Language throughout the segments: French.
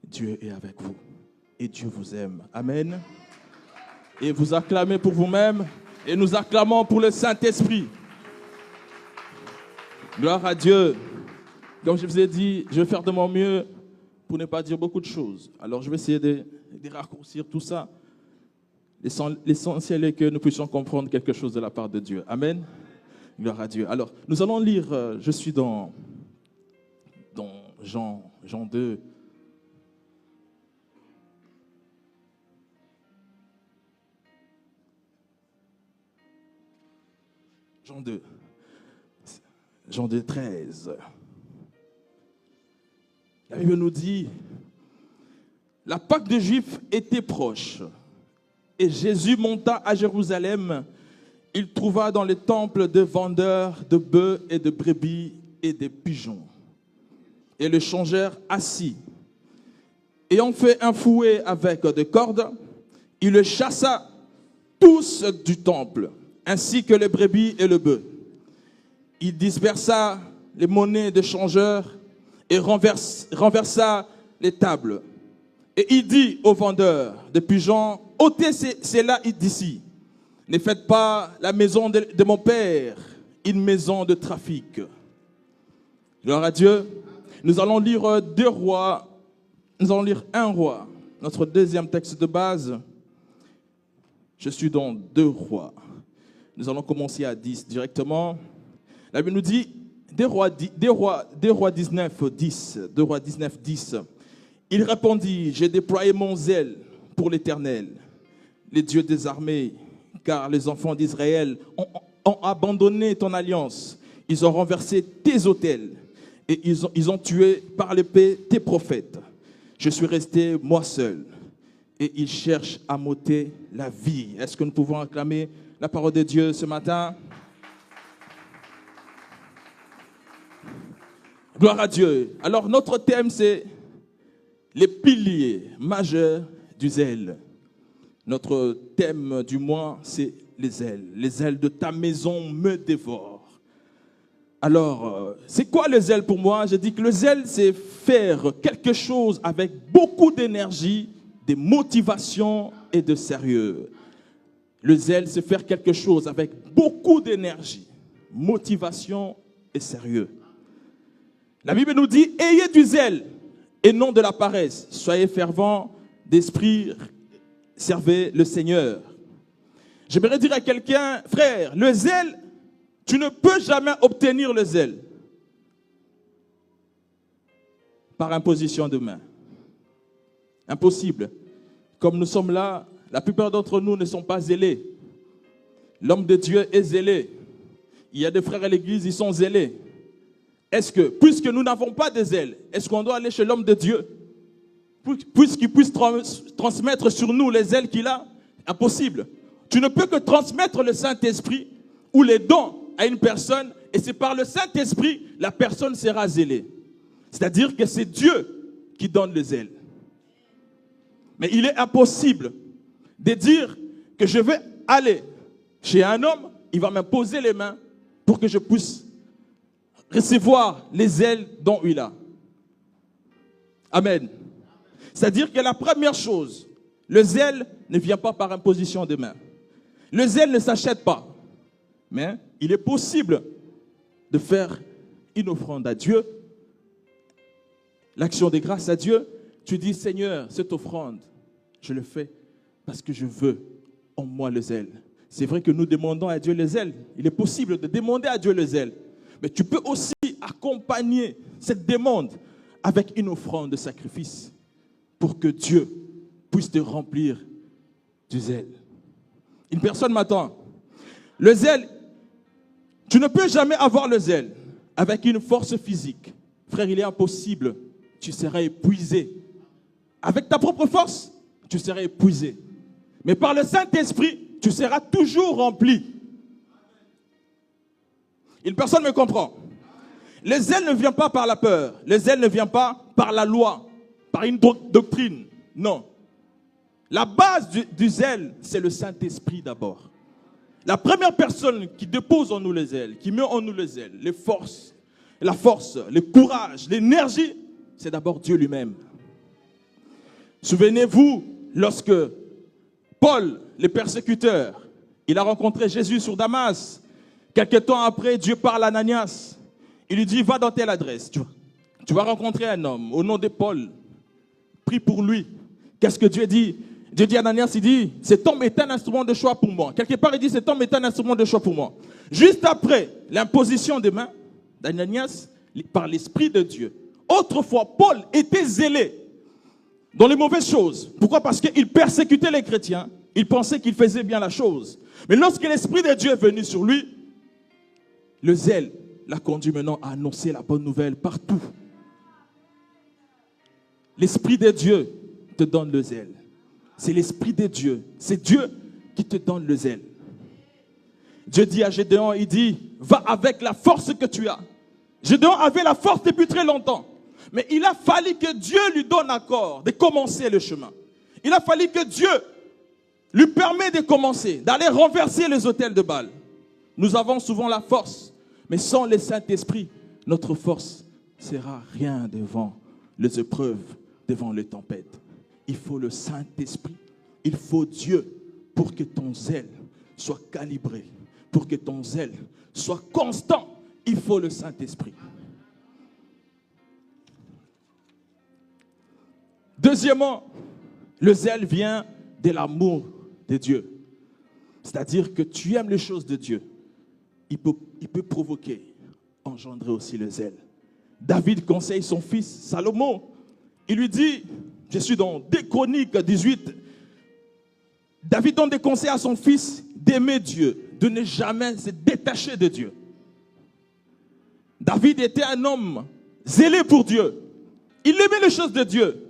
Dieu est avec vous et Dieu vous aime. Amen. Et vous acclamez pour vous-même et nous acclamons pour le Saint-Esprit. Gloire à Dieu. Comme je vous ai dit, je vais faire de mon mieux pour ne pas dire beaucoup de choses. Alors je vais essayer de raccourcir tout ça. L'essentiel est que nous puissions comprendre quelque chose de la part de Dieu. Amen. Gloire à Dieu. Alors, nous allons lire, je suis dans Jean 2. Jean 2, 13. La Bible nous dit, la Pâque des Juifs était proche et Jésus monta à Jérusalem. Il trouva dans les temples des vendeurs de bœufs et de brebis et des pigeons et le changèrent assis. Ayant fait un fouet avec des cordes, il le chassa tous du temple, ainsi que les brebis et le bœuf. Il dispersa les monnaies des changeurs et renversa les tables. Et il dit aux vendeurs de pigeons, ôtez cela d'ici. Ne faites pas la maison de mon père une maison de trafic. Gloire à Dieu. Nous allons lire 2 rois. Nous allons lire 1 roi. Notre deuxième texte de base. Je suis dans 2 rois. Nous allons commencer à 10 directement. La Bible nous dit, 2 rois 19, 10. 2 rois 19, 10. Il répondit, j'ai déployé mon zèle pour l'Éternel, les dieux des armées, car les enfants d'Israël ont abandonné ton alliance. Ils ont renversé tes autels et ils ont tué par l'épée tes prophètes. Je suis resté moi seul et ils cherchent à m'ôter la vie. Est-ce que nous pouvons acclamer la parole de Dieu ce matin? Gloire à Dieu. Alors notre thème c'est les piliers majeurs du zèle. Notre thème du mois, c'est les ailes. Les ailes de ta maison me dévorent. Alors, c'est quoi le zèle pour moi? Je dis que le zèle, c'est faire quelque chose avec beaucoup d'énergie, de motivation et de sérieux. Le zèle, c'est faire quelque chose avec beaucoup d'énergie, motivation et sérieux. La Bible nous dit, ayez du zèle et non de la paresse. Soyez fervents d'esprit, servez le Seigneur. J'aimerais dire à quelqu'un, frère, le zèle, tu ne peux jamais obtenir le zèle par imposition de main. Impossible. Comme nous sommes là, la plupart d'entre nous ne sont pas zélés. L'homme de Dieu est zélé. Il y a des frères à l'église, ils sont zélés. Est-ce que, puisque nous n'avons pas de zèle, est-ce qu'on doit aller chez l'homme de Dieu puisqu'il puisse transmettre sur nous les ailes qu'il a? Impossible. Tu ne peux que transmettre le Saint-Esprit ou les dons à une personne et c'est par le Saint-Esprit la personne sera zélée. C'est-à-dire que c'est Dieu qui donne les ailes. Mais il est impossible de dire que je vais aller chez un homme, il va me poser les mains pour que je puisse recevoir les ailes dont il a. Amen. C'est-à-dire que la première chose, le zèle ne vient pas par imposition de main. Le zèle ne s'achète pas. Mais il est possible de faire une offrande à Dieu, l'action de grâce à Dieu. Tu dis, Seigneur, cette offrande, je le fais parce que je veux en moi le zèle. C'est vrai que nous demandons à Dieu le zèle. Il est possible de demander à Dieu le zèle. Mais tu peux aussi accompagner cette demande avec une offrande de sacrifice pour que Dieu puisse te remplir du zèle. Une personne m'attend. Le zèle, tu ne peux jamais avoir le zèle avec une force physique. Frère, il est impossible. Tu seras épuisé. Avec ta propre force, tu seras épuisé. Mais par le Saint-Esprit, tu seras toujours rempli. Une personne me comprend. Le zèle ne vient pas par la peur. Le zèle ne vient pas par la loi, par une doctrine. Non. La base du zèle, c'est le Saint-Esprit d'abord. La première personne qui dépose en nous le zèle, qui met en nous le zèle, les forces, la force, le courage, l'énergie, c'est d'abord Dieu lui-même. Souvenez-vous, lorsque Paul, le persécuteur, il a rencontré Jésus sur Damas. Quelque temps après, Dieu parle à Ananias. Il lui dit, va dans telle adresse. Tu vas rencontrer un homme au nom de Paul. Prie pour lui. Qu'est-ce que Dieu dit? Dieu dit à Ananias, il dit, cet homme est un instrument de choix pour moi. Quelque part, il dit, cet homme est un instrument de choix pour moi. Juste après l'imposition des mains d'Ananias par l'Esprit de Dieu. Autrefois, Paul était zélé dans les mauvaises choses. Pourquoi? Parce qu'il persécutait les chrétiens. Il pensait qu'il faisait bien la chose. Mais lorsque l'Esprit de Dieu est venu sur lui, le zèle l'a conduit maintenant à annoncer la bonne nouvelle partout. L'Esprit de Dieu te donne le zèle. C'est l'Esprit de Dieu. C'est Dieu qui te donne le zèle. Dieu dit à Gédéon, il dit, va avec la force que tu as. Gédéon avait la force depuis très longtemps. Mais il a fallu que Dieu lui donne accord de commencer le chemin. Il a fallu que Dieu lui permette de commencer, d'aller renverser les autels de Baal. Nous avons souvent la force, mais sans le Saint-Esprit, notre force sera rien devant les épreuves, devant les tempêtes. Il faut le Saint-Esprit, il faut Dieu pour que ton zèle soit calibré, pour que ton zèle soit constant. Il faut le Saint-Esprit. Deuxièmement, le zèle vient de l'amour de Dieu. C'est-à-dire que tu aimes les choses de Dieu. Il peut provoquer, engendrer aussi le zèle. David conseille son fils Salomon. Il lui dit, je suis dans 2 Chroniques 18, David donne des conseils à son fils d'aimer Dieu, de ne jamais se détacher de Dieu. David était un homme zélé pour Dieu. Il aimait les choses de Dieu.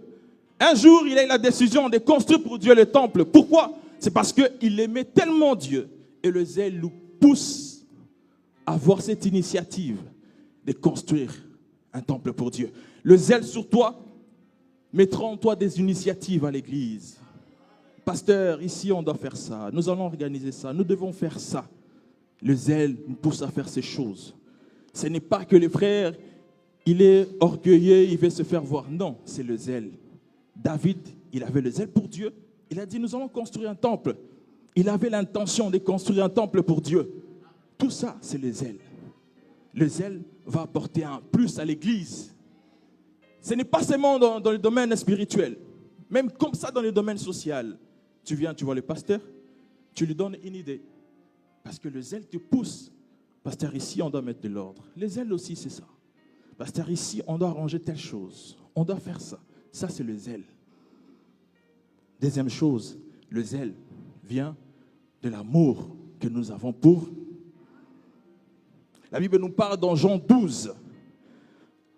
Un jour, il a eu la décision de construire pour Dieu le temple. Pourquoi? C'est parce qu'il aimait tellement Dieu. Et le zèle nous pousse à avoir cette initiative de construire un temple pour Dieu. Le zèle sur toi mettra en toi des initiatives à l'église. Pasteur, ici on doit faire ça. Nous allons organiser ça. Nous devons faire ça. Le zèle nous pousse à faire ces choses. Ce n'est pas que le frère, il est orgueilleux, il veut se faire voir. Non, c'est le zèle. David, il avait le zèle pour Dieu. Il a dit, nous allons construire un temple. Il avait l'intention de construire un temple pour Dieu. Tout ça, c'est le zèle. Le zèle va apporter un plus à l'église. Ce n'est pas seulement dans le domaine spirituel. Même comme ça, dans le domaine social. Tu viens, tu vois le pasteur, tu lui donnes une idée. Parce que le zèle te pousse. Pasteur, ici, on doit mettre de l'ordre. Le zèle aussi, c'est ça. Pasteur, ici, on doit arranger telle chose. On doit faire ça. Ça, c'est le zèle. Deuxième chose, le zèle vient de l'amour que nous avons pour. La Bible nous parle dans Jean 12.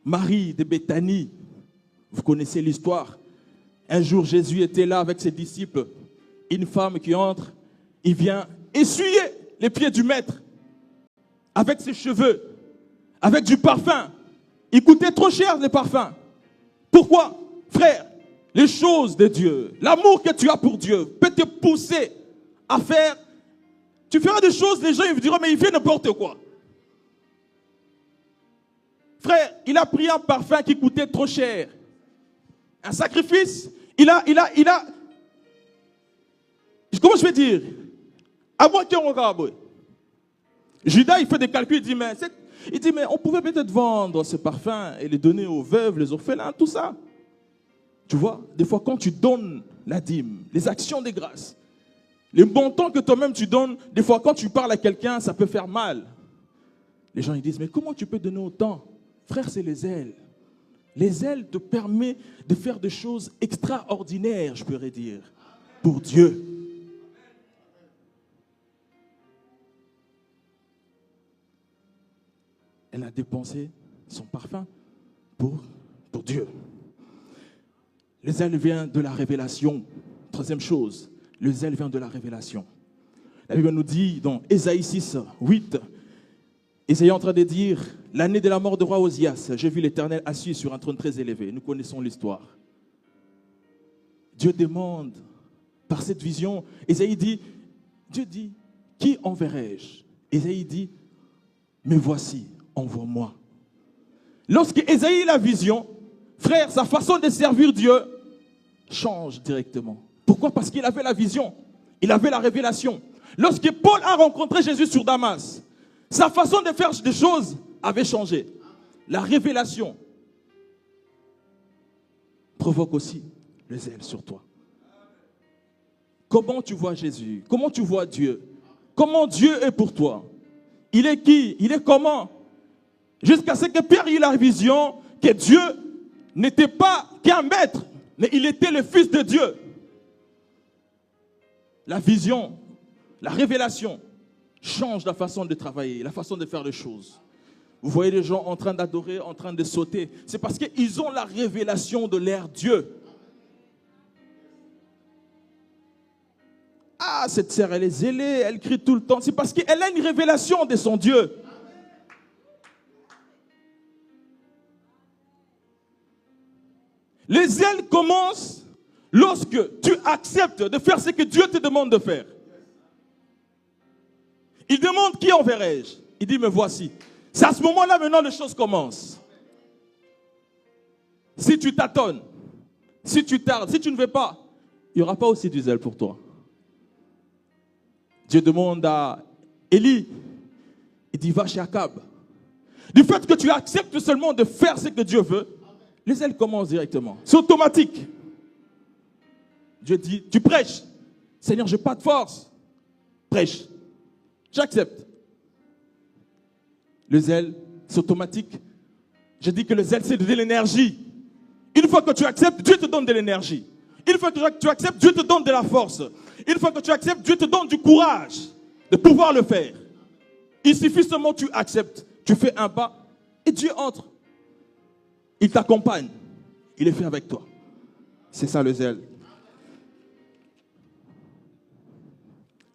Marie de Béthanie, vous connaissez l'histoire. Un jour, Jésus était là avec ses disciples. Une femme qui entre, il vient essuyer les pieds du maître avec ses cheveux, avec du parfum. Il coûtait trop cher, les parfums. Pourquoi? Frère, les choses de Dieu, l'amour que tu as pour Dieu peut te pousser à faire. Tu feras des choses, les gens ils diront, mais il fait n'importe quoi. Frère, il a pris un parfum qui coûtait trop cher. Un sacrifice, il a, comment je vais dire? À moi qui on regarde. Judas, il fait des calculs, il dit, mais on pouvait peut-être vendre ce parfum et les donner aux veuves, les orphelins, tout ça. Tu vois, des fois quand tu donnes la dîme, les actions de grâce, les montants que toi-même tu donnes, des fois quand tu parles à quelqu'un, ça peut faire mal. Les gens ils disent, mais comment tu peux donner autant? Frère, c'est les ailes. Les ailes te permettent de faire des choses extraordinaires, je pourrais dire, pour Dieu. Elle a dépensé son parfum pour Dieu. Le zèle vient de la révélation. Troisième chose, le zèle vient de la révélation. La Bible nous dit dans Ésaïe 6, 8, Ésaïe est en train de dire, l'année de la mort de roi Osias, j'ai vu l'Éternel assis sur un trône très élevé. Nous connaissons l'histoire. Dieu demande, par cette vision, Ésaïe dit, Dieu dit, qui enverrai-je? Ésaïe dit, mais voici, envoie-moi. Lorsque Ésaïe a la vision, frère, sa façon de servir Dieu, change directement. Pourquoi? Parce qu'il avait la vision, il avait la révélation. Lorsque Paul a rencontré Jésus sur Damas, sa façon de faire des choses avait changé. La révélation provoque aussi le zèle sur toi. Comment tu vois Jésus? Comment tu vois Dieu? Comment Dieu est pour toi? Il est qui? Il est comment? Jusqu'à ce que Pierre ait la vision que Dieu n'était pas qu'un maître, mais il était le Fils de Dieu. La vision, la révélation change la façon de travailler, la façon de faire les choses. Vous voyez les gens en train d'adorer, en train de sauter. C'est parce qu'ils ont la révélation de leur Dieu. Ah, cette sœur, elle est zélée, elle crie tout le temps. C'est parce qu'elle a une révélation de son Dieu. Les zèles commencent lorsque tu acceptes de faire ce que Dieu te demande de faire. Il demande qui enverrai-je? Il dit, me voici. C'est à ce moment-là maintenant les choses commencent. Si tu tâtonnes, si tu tardes, si tu ne veux pas, il n'y aura pas aussi du zèle pour toi. Dieu demande à Élie, il dit, va chez Akab. Du fait que tu acceptes seulement de faire ce que Dieu veut, les zèles commencent directement. C'est automatique. Dieu dit, tu prêches. Seigneur, je n'ai pas de force. Prêche. J'accepte. Le zèle, c'est automatique. Je dis que le zèle, c'est de l'énergie. Une fois que tu acceptes, Dieu te donne de l'énergie. Une fois que tu acceptes, Dieu te donne de la force. Une fois que tu acceptes, Dieu te donne du courage de pouvoir le faire. Il suffit seulement que tu acceptes. Tu fais un pas et Dieu entre. Il t'accompagne. Il est fait avec toi. C'est ça le zèle.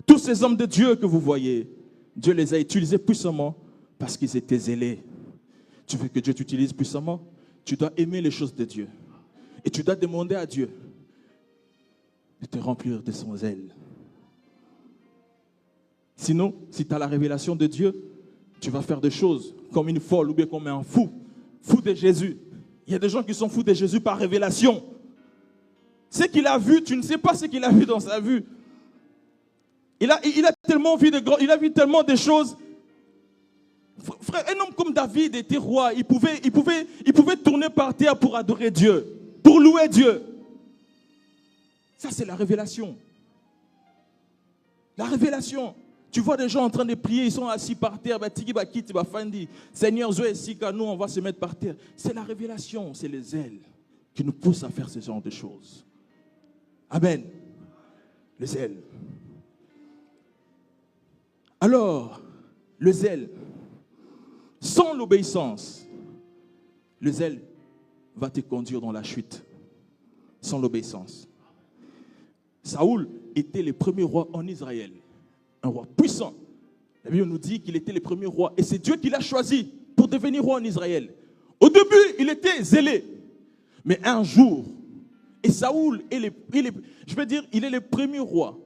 Tous ces hommes de Dieu que vous voyez, Dieu les a utilisés puissamment parce qu'ils étaient zélés. Tu veux que Dieu t'utilise puissamment? Tu dois aimer les choses de Dieu. Et tu dois demander à Dieu de te remplir de son zèle. Sinon, si tu as la révélation de Dieu, tu vas faire des choses comme une folle ou bien comme un fou. Fou de Jésus. Il y a des gens qui sont fous de Jésus par révélation. Ce qu'il a vu, tu ne sais pas ce qu'il a vu dans sa vue. Il a tellement vu il a vu tellement de choses. Frère, un homme comme David était roi. Il pouvait tourner par terre pour adorer Dieu, pour louer Dieu. Ça, c'est la révélation. La révélation. Tu vois des gens en train de prier, ils sont assis par terre. Seigneur, nous, on va se mettre par terre. C'est la révélation, c'est les ailes qui nous poussent à faire ce genre de choses. Amen. Les ailes. Alors, le zèle, sans l'obéissance, le zèle va te conduire dans la chute. Sans l'obéissance. Saoul était le premier roi en Israël. Un roi puissant. La Bible nous dit qu'il était le premier roi. Et c'est Dieu qui l'a choisi pour devenir roi en Israël. Au début, il était zélé. Mais un jour, et Saoul, il est le premier roi.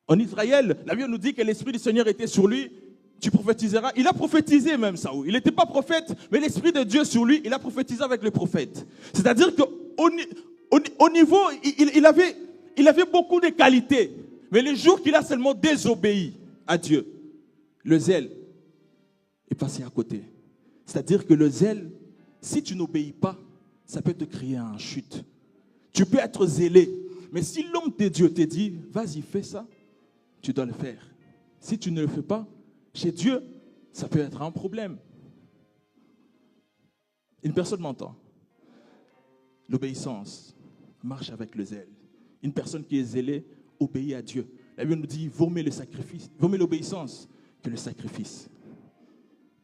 En Israël, la Bible nous dit que l'Esprit du Seigneur était sur lui. Tu prophétiseras. Il a prophétisé même, Saoul. Il n'était pas prophète, mais l'Esprit de Dieu sur lui, il a prophétisé avec les prophètes. C'est-à-dire qu'au niveau, il avait beaucoup de qualités. Mais le jour qu'il a seulement désobéi à Dieu, le zèle est passé à côté. C'est-à-dire que le zèle, si tu n'obéis pas, ça peut te créer une chute. Tu peux être zélé. Mais si l'homme de Dieu te dit, vas-y, fais ça, tu dois le faire. Si tu ne le fais pas, chez Dieu, ça peut être un problème. Une personne m'entend. L'obéissance marche avec le zèle. Une personne qui est zélée obéit à Dieu. La Bible nous dit, vaut mieux le sacrifice, vaut mieux l'obéissance que le sacrifice.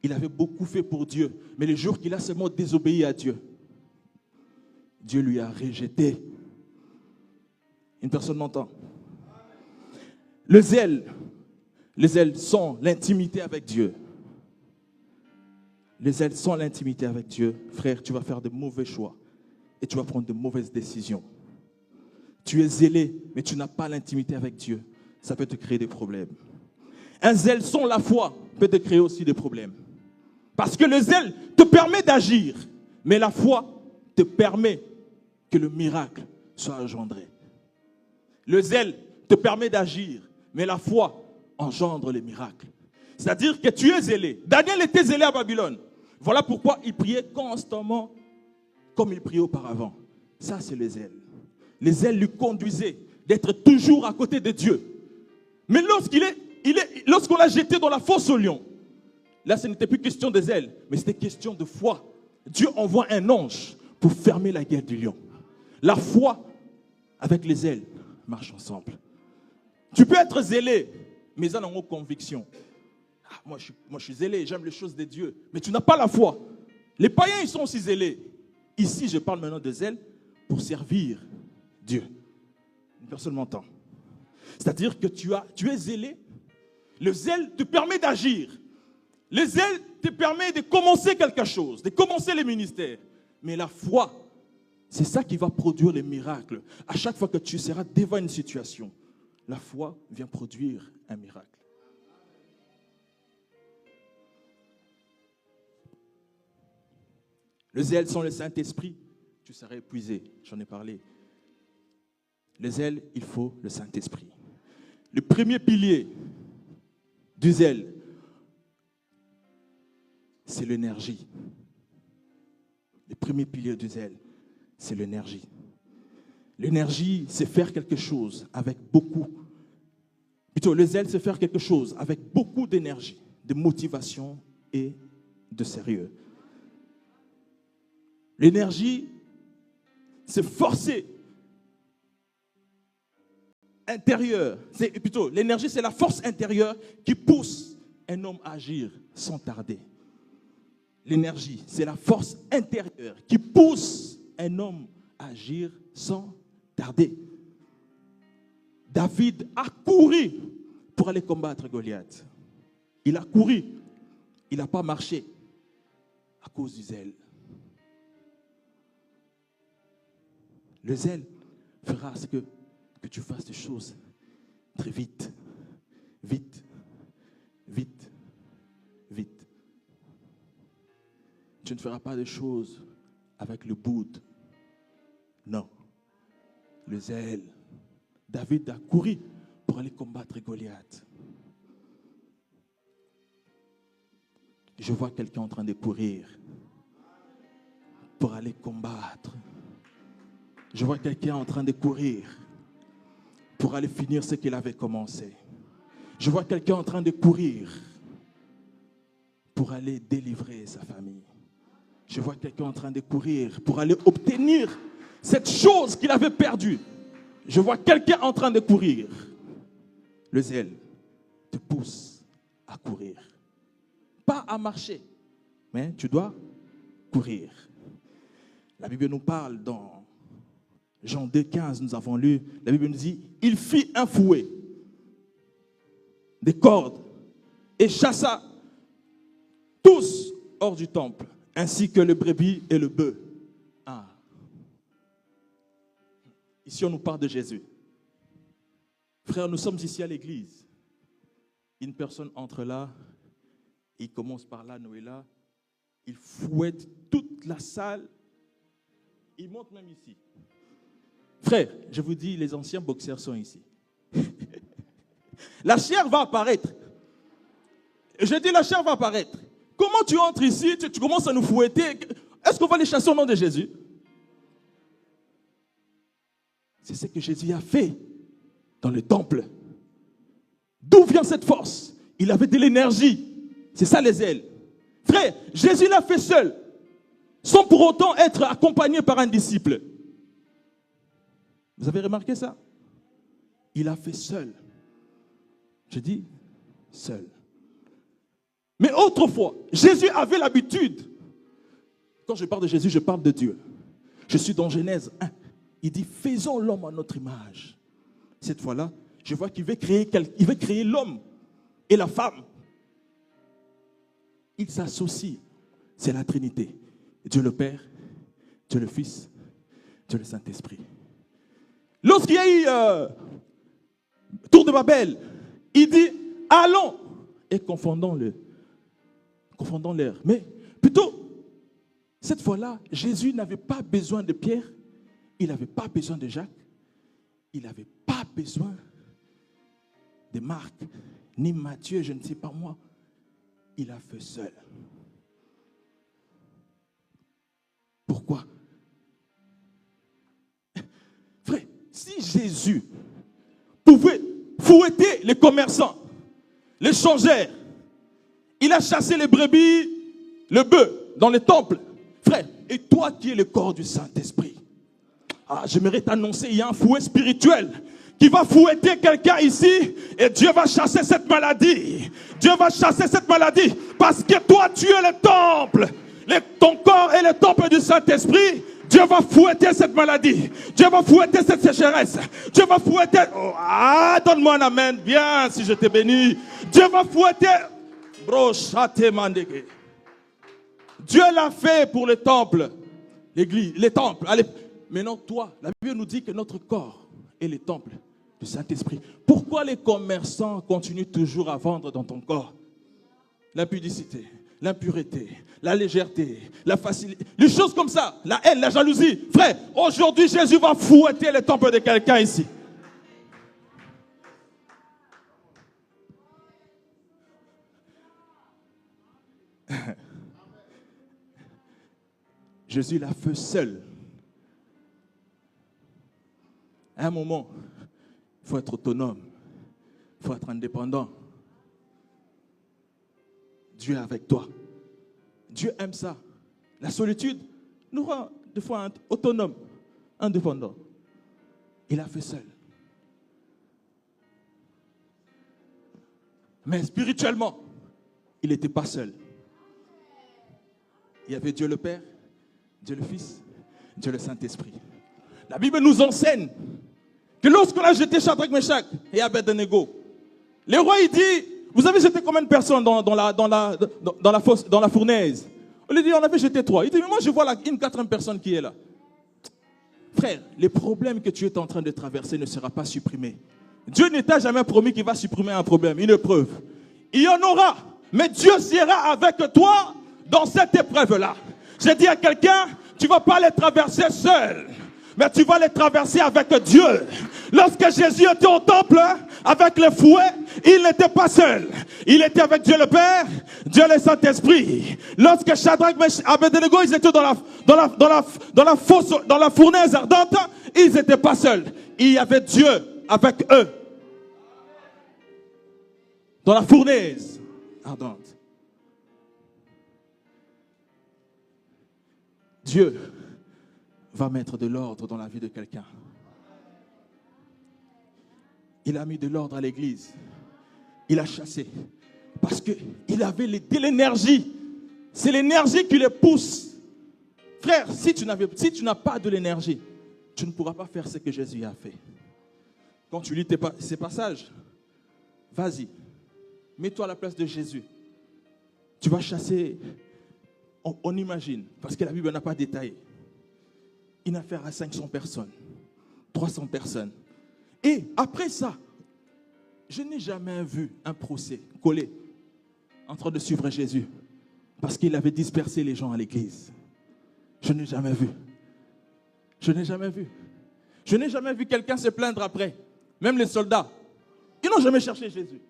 Il avait beaucoup fait pour Dieu, mais le jour qu'il a seulement désobéi à Dieu, Dieu lui a rejeté. Une personne m'entend. Le zèle sans l'intimité avec Dieu. Les zèles sans l'intimité avec Dieu, frère, tu vas faire de mauvais choix et tu vas prendre de mauvaises décisions. Tu es zélé, mais tu n'as pas l'intimité avec Dieu. Ça peut te créer des problèmes. Un zèle sans la foi peut te créer aussi des problèmes. Parce que le zèle te permet d'agir, mais la foi te permet que le miracle soit engendré. Le zèle te permet d'agir, mais la foi engendre les miracles. C'est-à-dire que tu es zélé. Daniel était zélé à Babylone. Voilà pourquoi il priait constamment comme il priait auparavant. Ça, c'est le zèle. Le zèle lui conduisait d'être toujours à côté de Dieu. Mais lorsqu'on l'a jeté dans la fosse au lion, là, ce n'était plus question de zèle, mais c'était question de foi. Dieu envoie un ange pour fermer la gueule du lion. La foi avec les zèles marchent ensemble. Tu peux être zélé, mais en ayant conviction. Ah, moi, je suis zélé, j'aime les choses de Dieu. Mais tu n'as pas la foi. Les païens, ils sont aussi zélés. Ici, je parle maintenant de zèle pour servir Dieu. Une personne m'entend. C'est-à-dire que tu es zélé. Le zèle te permet d'agir. Le zèle te permet de commencer quelque chose, de commencer les ministères. Mais la foi, c'est ça qui va produire les miracles. À chaque fois que tu seras devant une situation, la foi vient produire un miracle. Le zèle sans le Saint-Esprit, tu serais épuisé. J'en ai parlé. Le zèle, il faut le Saint-Esprit. Le premier pilier du zèle, c'est l'énergie. Le premier pilier du zèle, c'est l'énergie. L'énergie, c'est faire quelque chose avec beaucoup. Plutôt, le zèle, c'est faire quelque chose avec beaucoup d'énergie, de motivation et de sérieux. L'énergie, c'est forcer intérieure. L'énergie, c'est la force intérieure qui pousse un homme à agir sans tarder. L'énergie, c'est la force intérieure qui pousse un homme à agir sans tarder. David a couru pour aller combattre Goliath. Il a couru. Il n'a pas marché à cause du zèle. Le zèle fera ce que tu fasses des choses très vite. Vite. Vite. Vite. Tu ne feras pas des choses avec le boude. Non. Le zèle. David a couru pour aller combattre Goliath. Je vois quelqu'un en train de courir pour aller combattre. Je vois quelqu'un en train de courir pour aller finir ce qu'il avait commencé. Je vois quelqu'un en train de courir pour aller délivrer sa famille. Je vois quelqu'un en train de courir pour aller obtenir cette chose qu'il avait perdue. Je vois quelqu'un en train de courir. Le zèle te pousse à courir. Pas à marcher, mais tu dois courir. La Bible nous parle dans Jean 2,15, nous avons lu, la Bible nous dit, il fit un fouet, des cordes, et chassa tous hors du temple, ainsi que le brebis et le bœuf. Ah. Ici, on nous parle de Jésus. Frère, nous sommes ici à l'église. Une personne entre là, il commence par là, Noëlla, il fouette toute la salle, il monte même ici. Frère, je vous dis, les anciens boxeurs sont ici. La chair va apparaître. Je dis, la chair va apparaître. Comment tu entres ici, tu commences à nous fouetter? Est-ce qu'on va les chasser au nom de Jésus? C'est ce que Jésus a fait dans le temple. D'où vient cette force? Il avait de l'énergie. C'est ça les ailes. Frère, Jésus l'a fait seul, sans pour autant être accompagné par un disciple. Vous avez remarqué ça? Il a fait seul. Je dis seul. Mais autrefois, Jésus avait l'habitude. Quand je parle de Jésus, je parle de Dieu. Je suis dans Genèse 1. Il dit, faisons l'homme à notre image. Cette fois-là, je vois qu'il veut créer l'homme et la femme. Ils s'associent. C'est la Trinité. Dieu le Père, Dieu le Fils, Dieu le Saint-Esprit. Lorsqu'il y a eu Tour de Babel, il dit, allons et confondons-leur. Mais plutôt, cette fois-là, Jésus n'avait pas besoin de Pierre Il n'avait pas besoin de Jacques. Il n'avait pas besoin de Marc, ni Matthieu, je ne sais pas moi. Il a fait seul. Pourquoi? Frère, si Jésus pouvait fouetter les commerçants, les changeurs, il a chassé les brebis, le bœuf dans les temples. Frère, et toi qui es le corps du Saint-Esprit, j'aimerais t'annoncer, il y a un fouet spirituel qui va fouetter quelqu'un ici et Dieu va chasser cette maladie. Dieu va chasser cette maladie parce que toi tu es le temple. Ton corps est le temple du Saint-Esprit. Dieu va fouetter cette maladie. Dieu va fouetter cette sécheresse. Dieu va fouetter... donne-moi un amen. Bien, si je t'ai béni. Dieu va fouetter... Dieu l'a fait pour le temple. L'église, les temples. Allez. Maintenant, toi, la Bible nous dit que notre corps est le temple du Saint-Esprit. Pourquoi les commerçants continuent toujours à vendre dans ton corps? L'impudicité, l'impureté, la légèreté, la facilité, les choses comme ça, la haine, la jalousie. Frère, aujourd'hui, Jésus va fouetter le temple de quelqu'un ici. Jésus l'a fait seul. À un moment, il faut être autonome, il faut être indépendant. Dieu est avec toi. Dieu aime ça. La solitude nous rend des fois autonomes, indépendants. Il a fait seul. Mais spirituellement, il n'était pas seul. Il y avait Dieu le Père, Dieu le Fils, Dieu le Saint-Esprit. La Bible nous enseigne que lorsqu'on a jeté Shadrach, Meshach et Abednego, le roi il dit, vous avez jeté combien de personnes dans la fournaise? On lui dit, on avait jeté 3. Il dit, mais moi je vois une 4e personne qui est là. Frère, les problèmes que tu es en train de traverser ne seront pas supprimés. Dieu ne t'a jamais promis qu'il va supprimer un problème, une épreuve. Il y en aura, mais Dieu sera avec toi dans cette épreuve-là. J'ai dit à quelqu'un, tu ne vas pas les traverser seul, mais tu vas les traverser avec Dieu. Lorsque Jésus était au temple, avec le fouet, il n'était pas seul. Il était avec Dieu le Père, Dieu le Saint-Esprit. Lorsque Shadrach, Meshach, Abednego, ils étaient dans la fournaise ardente, ils n'étaient pas seuls. Il y avait Dieu avec eux. Dans la fournaise ardente. Dieu va mettre de l'ordre dans la vie de quelqu'un. Il a mis de l'ordre à l'église. Il a chassé. Parce qu'il avait de l'énergie. C'est l'énergie qui les pousse. Frère, si tu n'as pas de l'énergie, tu ne pourras pas faire ce que Jésus a fait. Quand tu lis ces passages, vas-y, mets-toi à la place de Jésus. Tu vas chasser, on imagine, parce que la Bible n'a pas détaillé, une affaire à 500 personnes, 300 personnes. Et après ça, je n'ai jamais vu un procès collé en train de suivre Jésus parce qu'il avait dispersé les gens à l'église. Je n'ai jamais vu. Je n'ai jamais vu. Je n'ai jamais vu quelqu'un se plaindre après. Même les soldats, ils n'ont jamais cherché Jésus.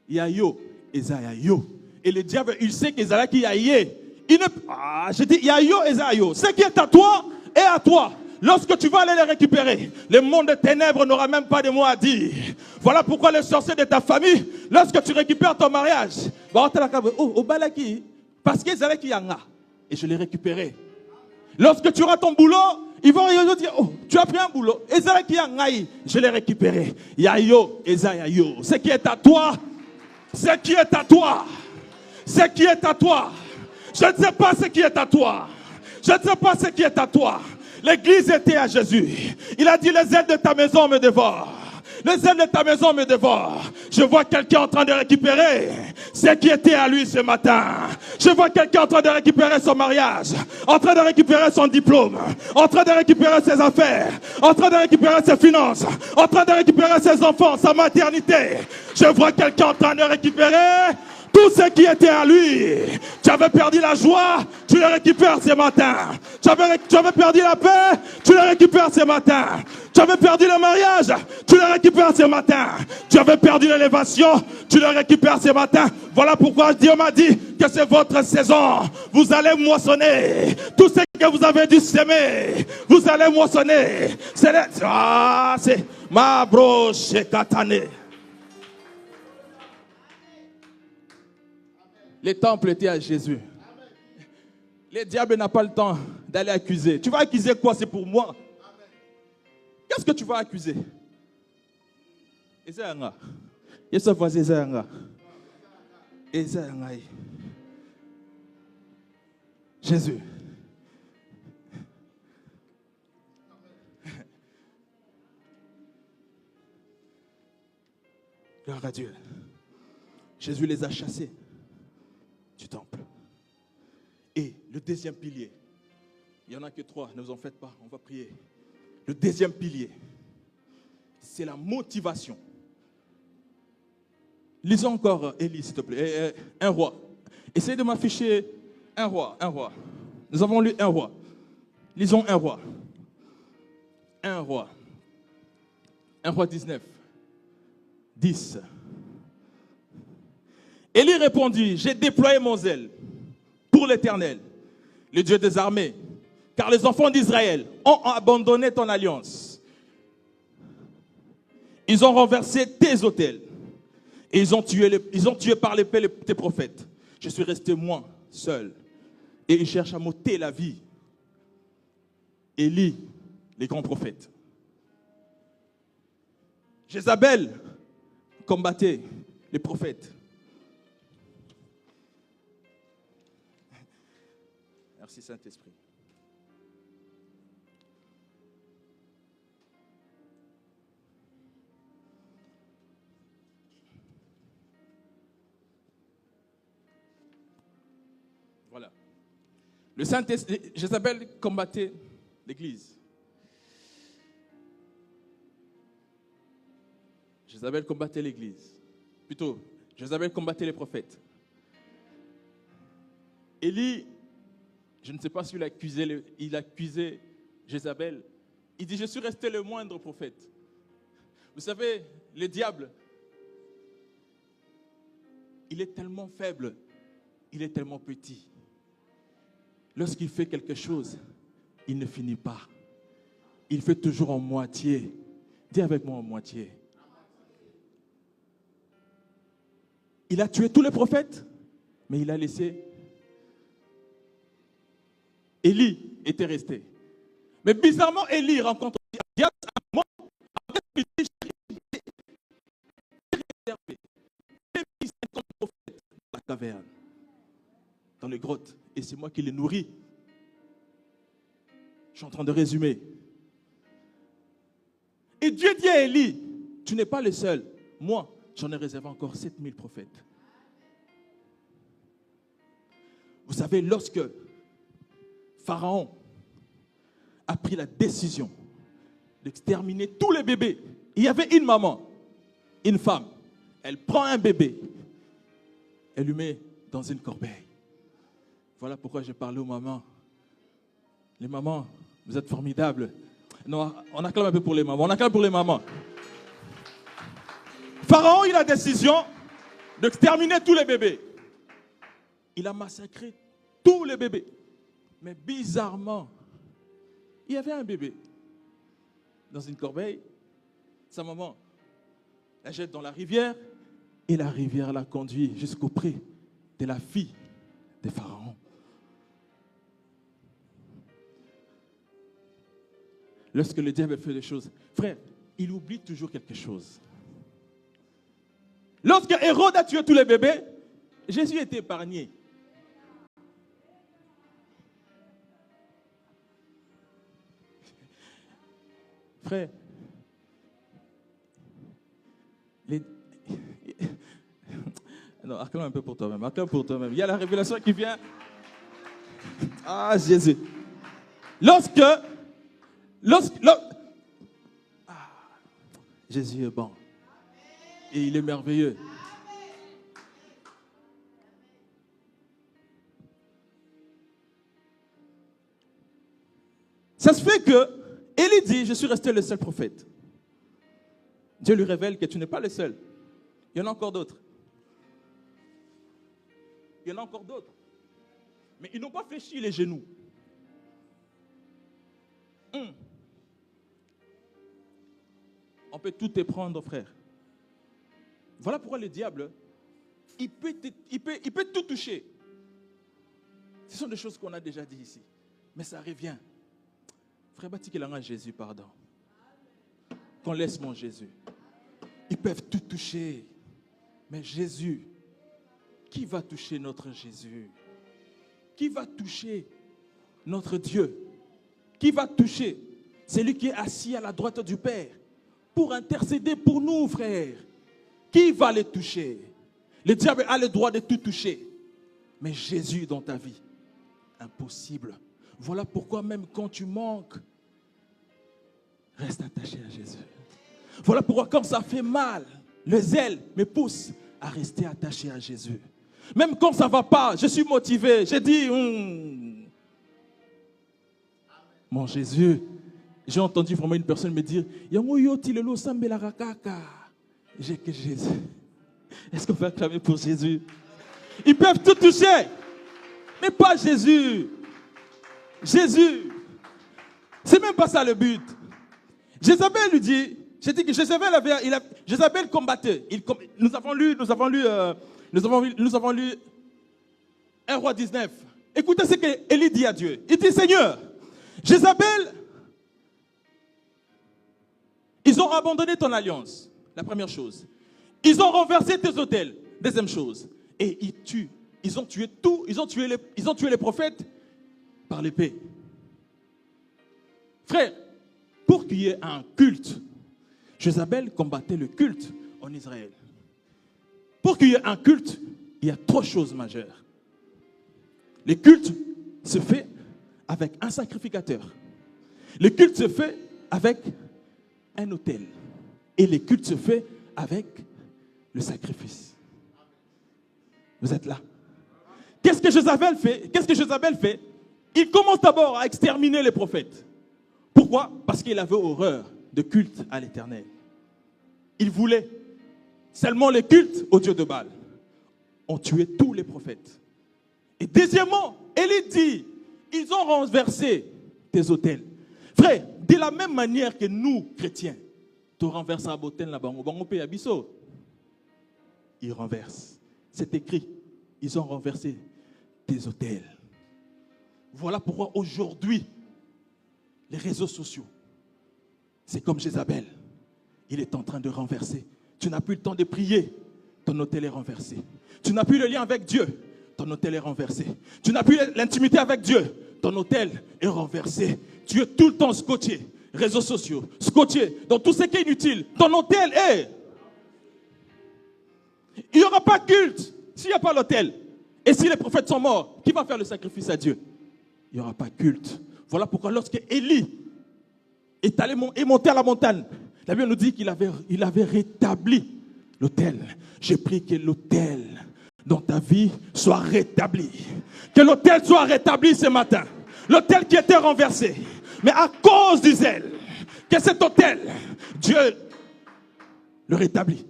Il y a yo, Esaïa yo. Et le diable, il sait qu'Esaïa qui a yé. Je dis, il y a yo, Esaïa yo. Ce qui est à toi est à toi. Lorsque tu vas aller les récupérer, le monde des ténèbres n'aura même pas de mots à dire. Voilà pourquoi les sorciers de ta famille, lorsque tu récupères ton mariage, parce qu'ils allaient qui yanga. Et je l'ai récupéré. Lorsque tu auras ton boulot, ils vont dire, oh, tu as pris un boulot. Je l'ai récupéré. Yayo, Esaïa, ce qui est à toi, ce qui est à toi, ce qui est à toi. Je ne sais pas ce qui est à toi. Je ne sais pas ce qui est à toi. L'église était à Jésus. Il a dit, les ailes de ta maison me dévorent. Les ailes de ta maison me dévorent. Je vois quelqu'un en train de récupérer ce qui était à lui ce matin. Je vois quelqu'un en train de récupérer son mariage, en train de récupérer son diplôme, en train de récupérer ses affaires, en train de récupérer ses finances, en train de récupérer ses enfants, sa maternité. Je vois quelqu'un en train de récupérer Tout ce qui était à lui. Tu avais perdu la joie, tu le récupères ce matin. Tu avais perdu la paix, tu le récupères ce matin. Tu avais perdu le mariage, tu le récupères ce matin. Tu avais perdu l'élévation, tu le récupères ce matin. Voilà pourquoi Dieu m'a dit que c'est votre saison. Vous allez moissonner. Tout ce que vous avez dû s'aimer, vous allez moissonner. C'est ma broche katane. Les temples étaient à Jésus. Le diable n'a pas le temps d'aller accuser. Tu vas accuser quoi? C'est pour moi. Qu'est-ce que tu vas accuser? Jésus. Gloire à Dieu. Jésus les a chassés du temple. Et le deuxième pilier, il n'y en a que 3, ne vous en faites pas, on va prier. Le deuxième pilier, c'est la motivation. Lisons encore Élie, s'il te plaît, un roi. Essayez de m'afficher un roi. Nous avons lu un roi. Lisons un roi. Un roi 19, 10. Élie répondit, j'ai déployé mon zèle pour l'Éternel, le Dieu des armées, car les enfants d'Israël ont abandonné ton alliance. Ils ont renversé tes autels et ils ont tué par l'épée tes prophètes. Je suis resté moi seul et ils cherchent à m'ôter la vie. Élie, les grands prophètes. Jézabel combattait les prophètes. Merci Saint-Esprit. Voilà. Le Saint-Esprit, Jézabel combattait l'Église. Jézabel combattait l'Église. Plutôt, Jézabel combattait les prophètes. Élie, je ne sais pas s'il il accusait Jézabel. Il dit, je suis resté le moindre prophète. Vous savez, le diable, il est tellement faible, il est tellement petit. Lorsqu'il fait quelque chose, il ne finit pas. Il fait toujours en moitié. Dis avec moi en moitié. Il a tué tous les prophètes, mais il a laissé. Élie était resté. Mais bizarrement, Élie rencontre Diaz à un moment. Après, il dit, j'ai réservé 50 prophètes dans la caverne, dans les grottes, et c'est moi qui les nourris. Je suis en train de résumer. Et Dieu dit à Élie, tu n'es pas le seul. Moi, j'en ai réservé encore 7000 prophètes. Vous savez, lorsque Pharaon a pris la décision d'exterminer tous les bébés, il y avait une maman, une femme. Elle prend un bébé, elle lui met dans une corbeille. Voilà pourquoi j'ai parlé aux mamans. Les mamans, vous êtes formidables. Non, on acclame un peu pour les mamans. On acclame pour les mamans. Pharaon, il a la décision d'exterminer tous les bébés. Il a massacré tous les bébés. Mais bizarrement, il y avait un bébé dans une corbeille. Sa maman la jette dans la rivière et la rivière la conduit jusqu'auprès de la fille de Pharaon. Lorsque le diable fait des choses, frère, il oublie toujours quelque chose. Lorsque Hérode a tué tous les bébés, Jésus était épargné. Frère, non, acclame un peu pour toi-même. Acclame pour toi-même. Il y a la révélation qui vient. Ah, Jésus. Jésus est bon. Et il est merveilleux. Ça se fait que Élie dit, je suis resté le seul prophète. Dieu lui révèle que tu n'es pas le seul. Il y en a encore d'autres. Il y en a encore d'autres. Mais ils n'ont pas fléchi les genoux. On peut tout te prendre, frère. Voilà pourquoi le diable, il peut tout toucher. Ce sont des choses qu'on a déjà dit ici. Mais ça revient. Frère Batikelanga, Jésus, pardon. Qu'on laisse mon Jésus. Ils peuvent tout toucher. Mais Jésus, qui va toucher notre Jésus? Qui va toucher notre Dieu? Qui va toucher celui qui est assis à la droite du Père pour intercéder pour nous, frères? Qui va les toucher? Le diable a le droit de tout toucher. Mais Jésus dans ta vie, impossible. Voilà pourquoi même quand tu manques, reste attaché à Jésus. Voilà pourquoi quand ça fait mal, le zèle me pousse à rester attaché à Jésus. Même quand ça ne va pas, je suis motivé. J'ai dit, mon Jésus, j'ai entendu vraiment une personne me dire, j'ai que Jésus. Est-ce qu'on va acclamer pour Jésus? Ils peuvent tout toucher, mais pas Jésus. Jésus, c'est même pas ça le but. Jézabel lui dit, j'ai dit que Jézabel combattait. Nous avons lu 1 roi 19. Écoutez ce qu'Élie dit à Dieu. Il dit, Seigneur, Jézabel, ils ont abandonné ton alliance. La première chose. Ils ont renversé tes autels. Deuxième chose. Et ils ont tué les prophètes par l'épée. Frère, pour qu'il y ait un culte, Jézabel combattait le culte en Israël. Pour qu'il y ait un culte, il y a trois choses majeures. Le culte se fait avec un sacrificateur. Le culte se fait avec un autel. Et le culte se fait avec le sacrifice. Vous êtes là? Qu'est-ce que Jézabel fait? Il commence d'abord à exterminer les prophètes. Pourquoi? Parce qu'il avait horreur de culte à l'Éternel. Il voulait seulement les cultes au Dieu de Baal. On tuait tous les prophètes. Et deuxièmement, Élie dit, ils ont renversé tes autels. Frère, de la même manière que nous, chrétiens, tu renverses un autel là-bas, on peut y abisso. Ils renversent. C'est écrit, ils ont renversé tes autels. Voilà pourquoi aujourd'hui, les réseaux sociaux, c'est comme Jézabel. Il est en train de renverser. Tu n'as plus le temps de prier, ton autel est renversé. Tu n'as plus le lien avec Dieu, ton autel est renversé. Tu n'as plus l'intimité avec Dieu, ton autel est renversé. Tu es tout le temps scotché, réseaux sociaux, scotché dans tout ce qui est inutile. Ton autel est... Il n'y aura pas de culte s'il n'y a pas l'autel. Et si les prophètes sont morts, qui va faire le sacrifice à Dieu? Il n'y aura pas de culte. Voilà pourquoi lorsque Élie est monté à la montagne, la Bible nous dit qu'il avait rétabli l'autel. J'ai pris que l'autel dans ta vie soit rétabli. Que l'autel soit rétabli ce matin. L'autel qui était renversé. Mais à cause du zèle, que cet autel, Dieu le rétablit.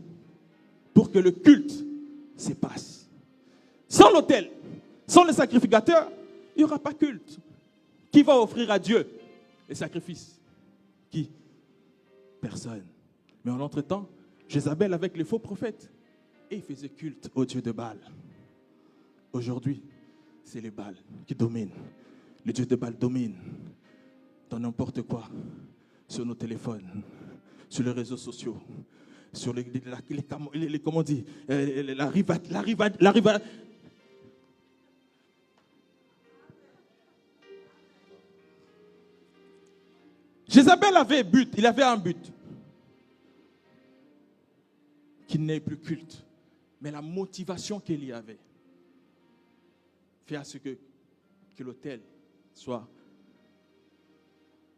Pour que le culte se passe. Sans l'autel, sans le sacrificateur, il n'y aura pas de culte. Qui va offrir à Dieu les sacrifices? Qui? Personne. Mais en l'entretemps, Jézabel avec les faux prophètes, et il faisait culte au Dieu de Baal. Aujourd'hui, c'est les Baal qui dominent. Le Dieu de Baal domine dans n'importe quoi, sur nos téléphones, sur les réseaux sociaux, sur comment on dit, la riva. Jézabel il avait un but. Qu'il n'ait plus culte. Mais la motivation qu'il y avait fait à ce que l'autel soit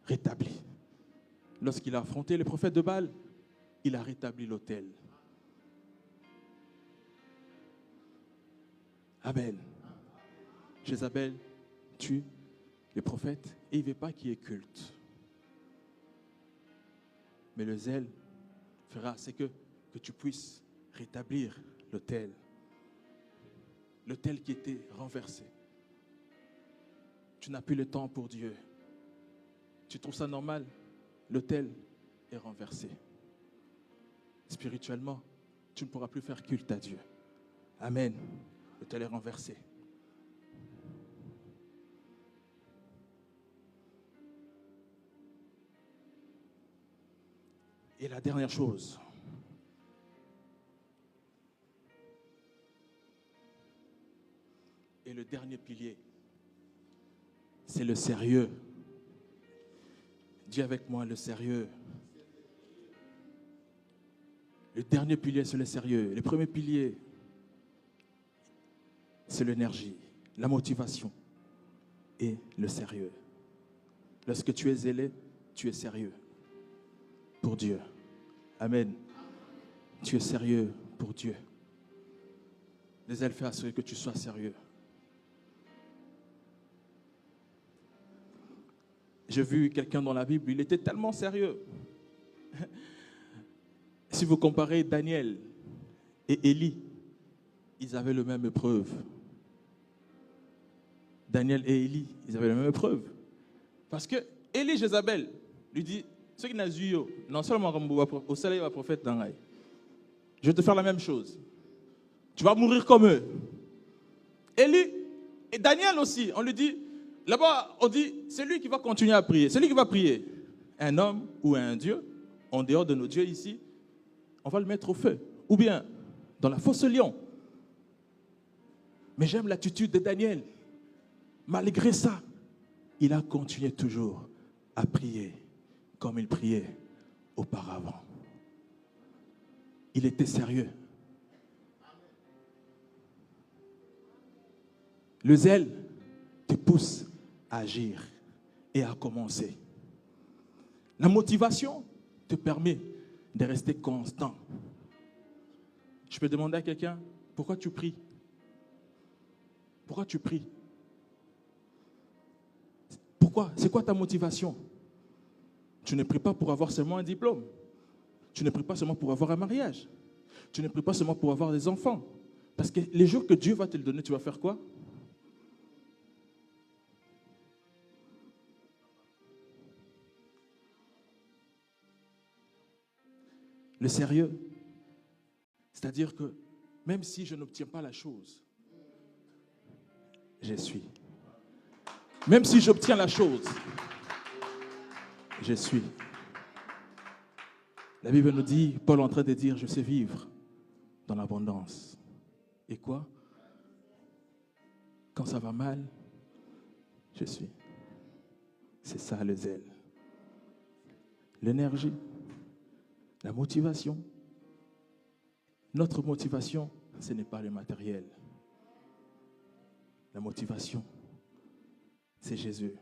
rétabli. Lorsqu'il a affronté les prophètes de Baal, il a rétabli l'autel. Amen. Jézabel tue les prophètes Et il ne veut pas qu'il y ait culte. Mais le zèle fera, c'est que tu puisses rétablir l'autel. L'autel qui était renversé. Tu n'as plus le temps pour Dieu. Tu trouves ça normal? L'autel est renversé. Spirituellement, tu ne pourras plus faire culte à Dieu. Amen. L'autel est renversé. Et la dernière chose, et le dernier pilier, c'est le sérieux. Dis avec moi le sérieux. Le dernier pilier, c'est le sérieux. Le premier pilier, c'est l'énergie, la motivation et le sérieux. Lorsque tu es zélé, tu es sérieux pour Dieu. Amen. Tu es sérieux pour Dieu. Le zèle fait assurer que tu sois sérieux. J'ai vu quelqu'un dans la Bible, il était tellement sérieux. Si vous comparez Daniel et Élie, ils avaient la même épreuve. Daniel et Élie, ils avaient la même épreuve. Parce que Élie, Jézabel, lui dit, ce qui n'a eu, non seulement au soleil va prophète d'Angaï, je vais te faire la même chose. Tu vas mourir comme eux. Élie et Daniel aussi, on lui dit, là-bas, on dit, c'est lui qui va continuer à prier. C'est lui qui va prier. Un homme ou un Dieu, en dehors de nos dieux ici, on va le mettre au feu. Ou bien, dans la fosse lion. Mais j'aime l'attitude de Daniel. Malgré ça, il a continué toujours à prier comme il priait auparavant. Il était sérieux. Le zèle te pousse à agir et à commencer. La motivation te permet de rester constant. Je peux demander à quelqu'un, pourquoi tu pries? Pourquoi tu pries? Pourquoi? C'est quoi ta motivation? Tu ne pries pas pour avoir seulement un diplôme. Tu ne pries pas seulement pour avoir un mariage. Tu ne pries pas seulement pour avoir des enfants. Parce que les jours que Dieu va te le donner, tu vas faire quoi? Le sérieux, c'est-à-dire que même si je n'obtiens pas la chose, je suis. Même si j'obtiens la chose, je suis. La Bible nous dit, Paul est en train de dire, je sais vivre dans l'abondance. Et quoi? Quand ça va mal, je suis. C'est ça le zèle. L'énergie, la motivation. Notre motivation, ce n'est pas le matériel. La motivation, c'est Jésus.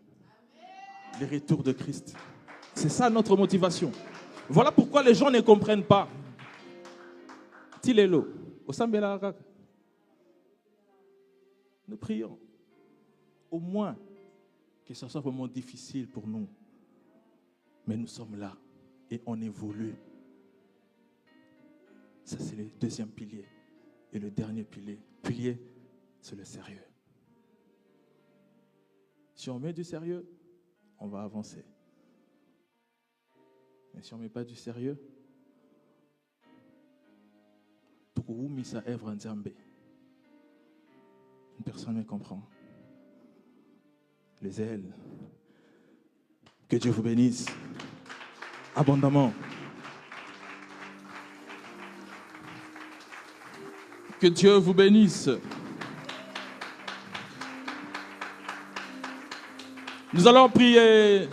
Le retour de Christ. C'est ça notre motivation. Voilà pourquoi les gens ne comprennent pas. Tilelo, nous prions. Au moins que ce soit vraiment difficile pour nous. Mais nous sommes là et on évolue. Ça, c'est le deuxième pilier. Et le dernier pilier, c'est le sérieux. Si on met du sérieux, on va avancer. Mais si on ne met pas du sérieux, personne ne comprend. Les ailes. Que Dieu vous bénisse abondamment. Que Dieu vous bénisse. Nous allons prier.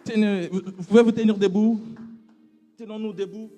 Vous pouvez vous tenir debout. Tenons-nous debout.